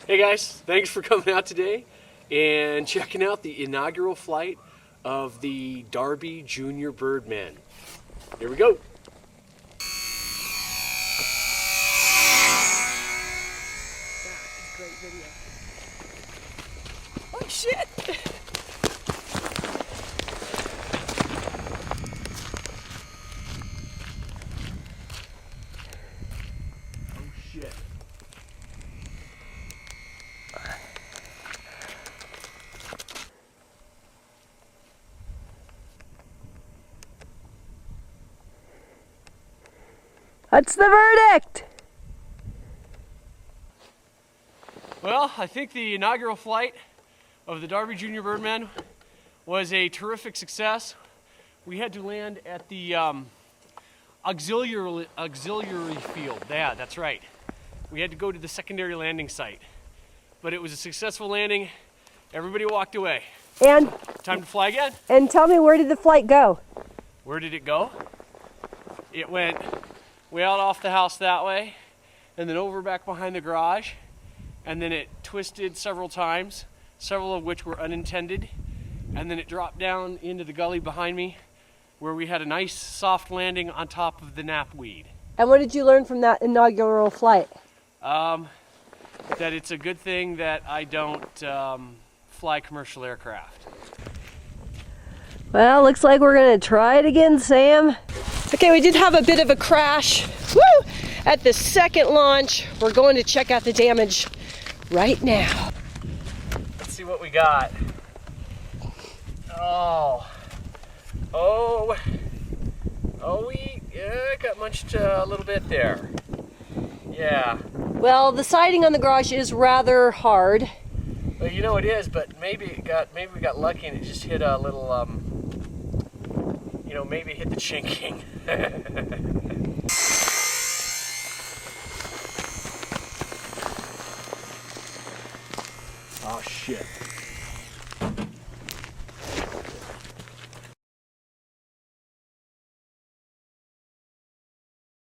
Hey guys, thanks for coming out today and checking out the inaugural flight of the Darby Junior Birdman. Here we go. Great video. Oh shit! Oh shit. What's the verdict? Well, I think the inaugural flight of the Darby Junior Birdman was a terrific success. We had to land at the auxiliary field. Yeah, that's right. We had to go to the secondary landing site. But it was a successful landing. Everybody walked away. And Time to fly again. and tell me, where did the flight go? Where did it go? It went way out off the house that way, and then over back behind the garage, and then it twisted several times, several of which were unintended, and then it dropped down into the gully behind me, where we had a nice soft landing on top of the knapweed. And what did you learn from that inaugural flight? That it's a good thing that I don't fly commercial aircraft. Well, looks like we're gonna try it again, Sam. Okay, we did have a bit of a crash. Woo! At the second launch. We're going to check out the damage right now. Let's see what we got. We got munched a little bit there. Yeah. Well, the siding on the garage is rather hard. Well, you know it is, but maybe we got lucky and it just hit a little, maybe it hit the chinking. Oh shit.